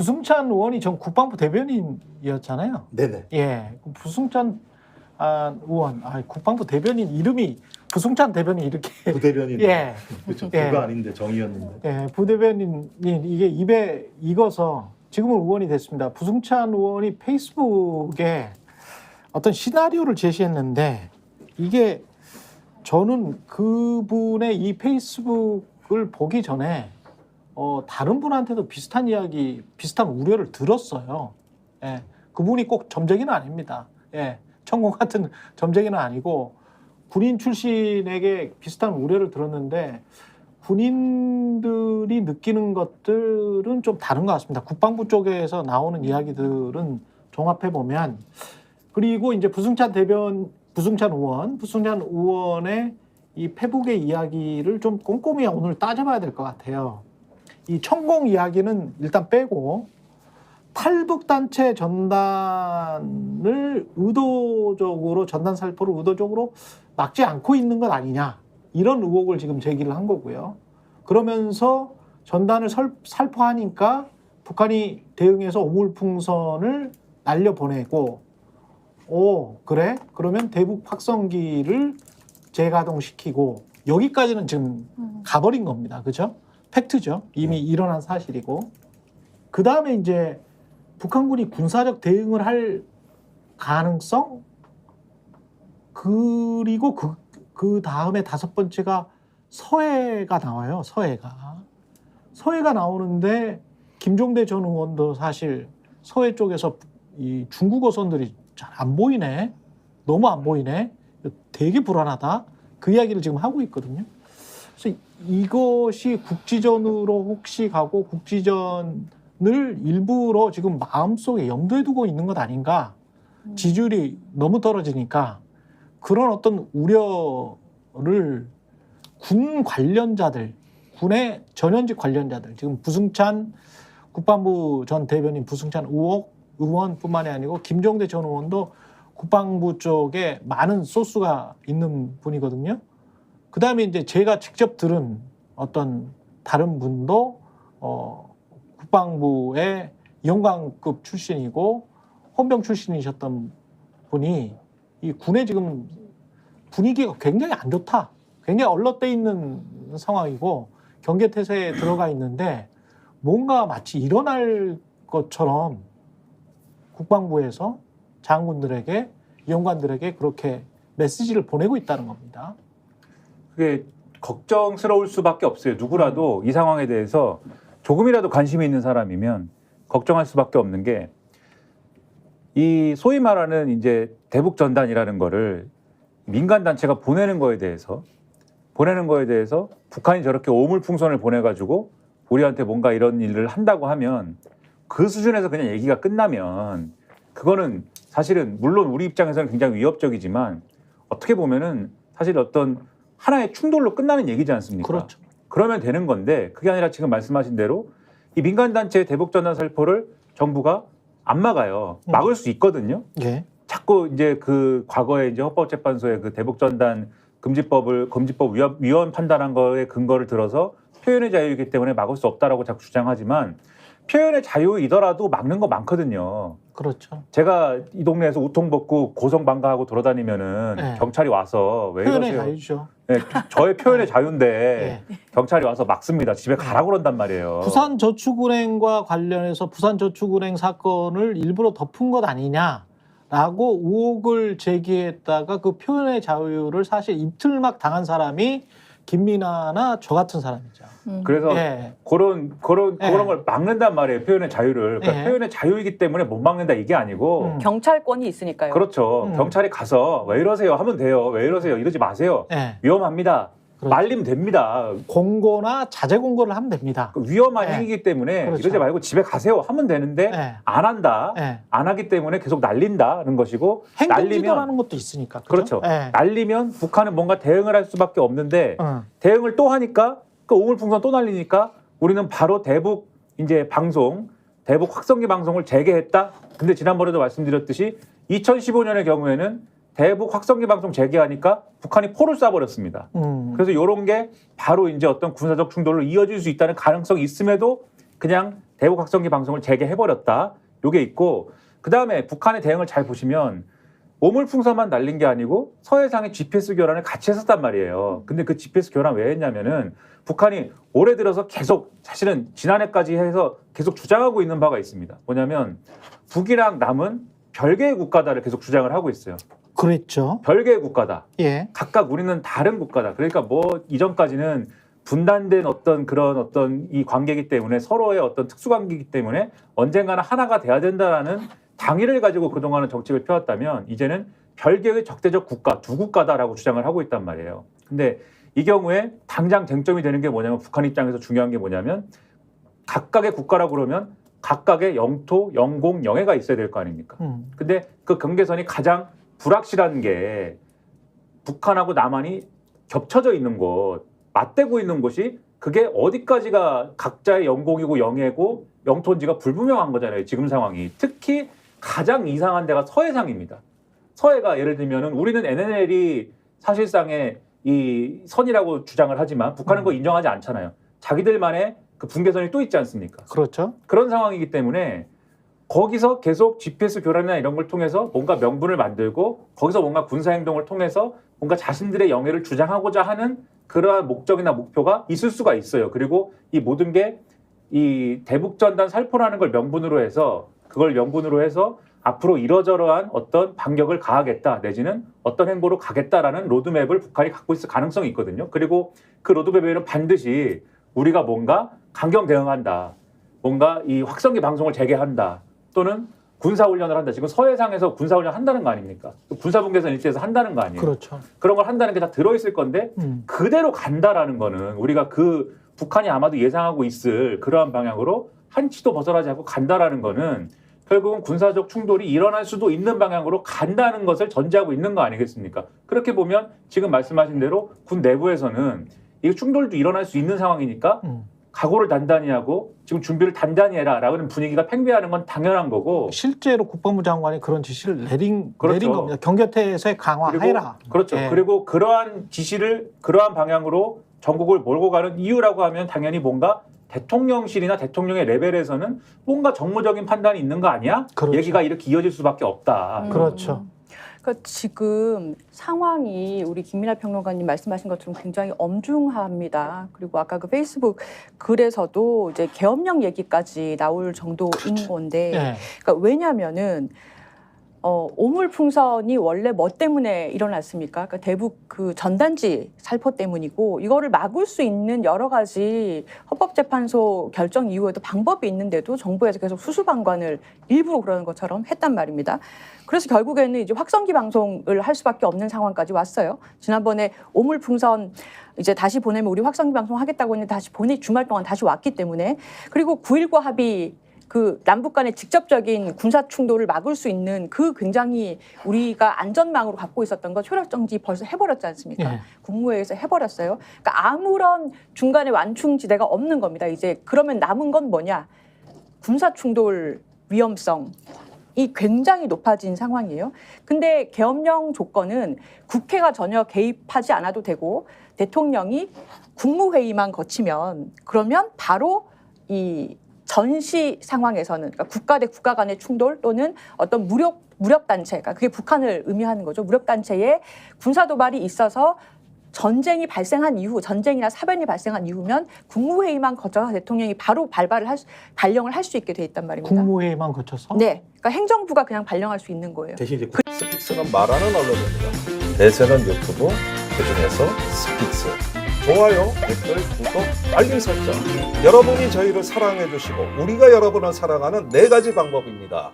부승찬 의원이 전 국방부 대변인이었잖아요. 네네. 예, 부승찬 의원, 국방부 대변인 이름이 부승찬 대변인 이렇게. 부대변인. 예, 그렇죠. 예. 부가 아닌데 정의였는데. 예, 부대변인이 이게 입에 익어서 지금은 의원이 됐습니다. 부승찬 의원이 페이스북에 어떤 시나리오를 제시했는데 이게 저는 그분의 이 페이스북을 보기 전에 다른 분한테도 비슷한 이야기, 비슷한 우려를 들었어요. 예, 그분이 꼭 점쟁이는 아닙니다. 예, 천공 같은 점쟁이는 아니고 군인 출신에게 비슷한 우려를 들었는데 군인들이 느끼는 것들은 좀 다른 것 같습니다. 국방부 쪽에서 나오는 이야기들은 종합해 보면 그리고 이제 부승찬 의원의 이 페북의 이야기를 좀 꼼꼼히 오늘 따져봐야 될 것 같아요. 이 천공 이야기는 일단 빼고 탈북단체 전단을 의도적으로 전단 살포를 의도적으로 막지 않고 있는 것 아니냐 이런 의혹을 지금 제기를 한 거고요. 그러면서 전단을 살포하니까 북한이 대응해서 오물풍선을 날려보내고 그래? 그러면 대북 확성기를 재가동시키고 여기까지는 지금 가버린 겁니다. 그죠? 팩트죠. 이미 일어난 사실이고. 그 다음에 이제 북한군이 군사적 대응을 할 가능성? 그리고 그 다음에 다섯 번째가 서해가 나와요. 서해가 나오는데 김종대 전 의원도 사실 서해 쪽에서 이 중국어 선들이 잘 안 보이네. 너무 안 보이네. 되게 불안하다. 그 이야기를 지금 하고 있거든요. 그래서 이것이 국지전으로 혹시 가고 국지전을 일부러 지금 마음속에 염두에 두고 있는 것 아닌가. 지지율이 너무 떨어지니까 그런 어떤 우려를 군 관련자들, 군의 전현직 관련자들, 지금 부승찬 국방부 전 대변인 부승찬 의원뿐만이 아니고 김종대 전 의원도 국방부 쪽에 많은 소스가 있는 분이거든요. 그 다음에 이제 제가 직접 들은 어떤 다른 분도 국방부의 영광급 출신이고 헌병 출신이셨던 분이 이 군의 지금 분위기가 굉장히 안 좋다. 굉장히 얼럿돼 있는 상황이고 경계태세에 들어가 있는데 뭔가 마치 일어날 것처럼 국방부에서 장군들에게, 위원관들에게 그렇게 메시지를 보내고 있다는 겁니다. 그게 걱정스러울 수밖에 없어요. 누구라도 이 상황에 대해서 조금이라도 관심이 있는 사람이면 걱정할 수밖에 없는 게 이 소위 말하는 이제 대북 전단이라는 거를 민간 단체가 보내는 거에 대해서 북한이 저렇게 오물풍선을 보내가지고 우리한테 뭔가 이런 일을 한다고 하면 그 수준에서 그냥 얘기가 끝나면 그거는 사실은 물론 우리 입장에서는 굉장히 위협적이지만 어떻게 보면은 사실 어떤 하나의 충돌로 끝나는 얘기지 않습니까? 그렇죠. 그러면 되는 건데 그게 아니라 지금 말씀하신 대로 이 민간 단체의 대북 전단 살포를 정부가 안 막아요. 막을 수 있거든요. 예. 자꾸 이제 그 과거에 이제 헌법재판소의 그 대북 전단 금지법 위헌 판단한 거에 근거를 들어서 표현의 자유이기 때문에 막을 수 없다라고 자꾸 주장하지만 표현의 자유이더라도 막는 거 많거든요. 그렇죠. 제가 이 동네에서 우통 벗고 고성방가하고 돌아다니면은 네. 경찰이 와서 왜 표현의 이러세요? 자유죠. 네, 저의 표현의 자유인데 네. 경찰이 와서 막습니다. 집에 가라고 그런단 말이에요. 부산저축은행과 관련해서 부산저축은행 사건을 일부러 덮은 것 아니냐라고 의혹을 제기했다가 그 표현의 자유를 사실 입틀막 당한 사람이 김민아나 저 같은 사람이죠. 그래서 예. 그런 예. 걸 막는단 말이에요. 표현의 자유를. 그러니까 예. 표현의 자유이기 때문에 못 막는다 이게 아니고 경찰권이 있으니까요. 그렇죠. 경찰이 가서 왜 이러세요 하면 돼요. 왜 이러세요 이러지 마세요. 예. 위험합니다. 그렇죠. 말리면 됩니다. 공고나 자제 공고를 하면 됩니다. 위험한 예. 행위이기 때문에 그렇죠. 이러지 말고 집에 가세요 하면 되는데 예. 안 한다. 예. 안 하기 때문에 계속 날린다는 것이고 행정지도라는 것도 있으니까. 그렇죠. 예. 날리면 북한은 뭔가 대응을 할 수밖에 없는데 대응을 또 하니까 그 오물풍선 또 날리니까 우리는 바로 대북 이제 방송, 대북 확성기 방송을 재개했다. 근데 지난번에도 말씀드렸듯이 2015년의 경우에는 대북 확성기 방송 재개하니까 북한이 포를 쏴버렸습니다. 그래서 이런 게 바로 이제 어떤 군사적 충돌로 이어질 수 있다는 가능성이 있음에도 그냥 대북 확성기 방송을 재개해버렸다. 요게 있고 그다음에 북한의 대응을 잘 보시면 오물풍선만 날린 게 아니고 서해상의 GPS 교란을 같이 했었단 말이에요. 근데 그 GPS 교란 왜 했냐면은 북한이 올해 들어서 계속 사실은 지난해까지 해서 계속 주장하고 있는 바가 있습니다. 뭐냐면 북이랑 남은 별개의 국가다를 계속 주장을 하고 있어요. 그랬죠. 별개의 국가다. 예. 각각 우리는 다른 국가다. 그러니까 뭐 이전까지는 분단된 어떤 이 관계이기 때문에 서로의 어떤 특수관계이기 때문에 언젠가는 하나가 돼야 된다라는 당위를 가지고 그동안은 정책을 펴왔다면 이제는 별개의 적대적 국가, 두 국가다라고 주장을 하고 있단 말이에요. 근데 이 경우에 당장 쟁점이 되는 게 뭐냐면 북한 입장에서 중요한 게 뭐냐면 각각의 국가라고 그러면 각각의 영토, 영공, 영해가 있어야 될 거 아닙니까? 근데 그 경계선이 가장 불확실한 게 북한하고 남한이 겹쳐져 있는 곳, 맞대고 있는 곳이 그게 어디까지가 각자의 영공이고 영해고 영토인지가 불분명한 거잖아요. 지금 상황이. 특히 가장 이상한 데가 서해상입니다. 서해가 예를 들면은 우리는 NNL이 사실상의 이 선이라고 주장을 하지만 북한은 그거 인정하지 않잖아요. 자기들만의 그 분계선이 또 있지 않습니까? 그렇죠. 그런 상황이기 때문에 거기서 계속 GPS 교란이나 이런 걸 통해서 뭔가 명분을 만들고 거기서 뭔가 군사행동을 통해서 뭔가 자신들의 영해를 주장하고자 하는 그러한 목적이나 목표가 있을 수가 있어요. 그리고 이 모든 게 이 대북전단 살포라는 걸 명분으로 해서 그걸 명분으로 해서 앞으로 이러저러한 어떤 반격을 가하겠다 내지는 어떤 행보로 가겠다라는 로드맵을 북한이 갖고 있을 가능성이 있거든요. 그리고 그 로드맵에는 반드시 우리가 뭔가 강경 대응한다. 뭔가 이 확성기 방송을 재개한다. 또는 군사훈련을 한다. 지금 서해상에서 군사훈련 한다는 거 아닙니까? 군사분계선 일대에서 한다는 거 아니에요? 그렇죠. 그런 걸 한다는 게 다 들어있을 건데 그대로 간다라는 거는 우리가 그 북한이 아마도 예상하고 있을 그러한 방향으로 한치도 벗어나지 않고 간다라는 거는 결국은 군사적 충돌이 일어날 수도 있는 방향으로 간다는 것을 전제하고 있는 거 아니겠습니까? 그렇게 보면 지금 말씀하신 대로 군 내부에서는 이 충돌도 일어날 수 있는 상황이니까 각오를 단단히 하고 지금 준비를 단단히 해라라는 분위기가 팽배하는 건 당연한 거고 실제로 국방부 장관이 그런 지시를 내린 그렇죠. 겁니다. 경계태세 강화해라. 그렇죠. 예. 그리고 그러한 지시를 그러한 방향으로 전국을 몰고 가는 이유라고 하면 당연히 뭔가 대통령실이나 대통령의 레벨에서는 뭔가 정무적인 판단이 있는 거 아니야? 그렇죠. 얘기가 이렇게 이어질 수밖에 없다. 그렇죠. 그러니까 지금 상황이 우리 김민하 평론가님 말씀하신 것처럼 굉장히 엄중합니다. 그리고 아까 그 페이스북 글에서도 이제 계엄령 얘기까지 나올 정도인 건데, 예. 그러니까 왜냐하면은 오물풍선이 원래 뭐 때문에 일어났습니까? 그러니까 대북 그 전단지 살포 때문이고 이거를 막을 수 있는 여러 가지 헌법재판소 결정 이후에도 방법이 있는데도 정부에서 계속 수수방관을 일부러 그러는 것처럼 했단 말입니다. 그래서 결국에는 이제 확성기 방송을 할 수밖에 없는 상황까지 왔어요. 지난번에 오물풍선 이제 다시 보내면 우리 확성기 방송 하겠다고 했는데 다시 주말 동안 다시 왔기 때문에 그리고 9.19 합의 그 남북 간의 직접적인 군사 충돌을 막을 수 있는 그 굉장히 우리가 안전망으로 갖고 있었던 거 효력 정지 벌써 해버렸지 않습니까? 예. 국무회의에서 해버렸어요. 그러니까 아무런 중간에 완충지대가 없는 겁니다. 이제 그러면 남은 건 뭐냐? 군사 충돌 위험성이 굉장히 높아진 상황이에요. 근데 계엄령 조건은 국회가 전혀 개입하지 않아도 되고 대통령이 국무회의만 거치면 그러면 바로 이 전시 상황에서는 그러니까 국가 대 국가 간의 충돌 또는 어떤 무력 단체가 그게 북한을 의미하는 거죠. 무력 단체의 군사 도발이 있어서 전쟁이 발생한 이후 전쟁이나 사변이 발생한 이후면 국무회의만 거쳐서 대통령이 바로 발령을 할 수 있게 돼 있단 말입니다. 국무회의만 거쳐서? 네, 그러니까 행정부가 그냥 발령할 수 있는 거예요. 대신 이제 스픽스는 말하는 언론입니다. 대세는 유튜브, 그중에서 스픽스. 좋아요, 댓글, 구독, 알림 설정. 여러분이 저희를 사랑해 주시고 우리가 여러분을 사랑하는 4가지 방법입니다.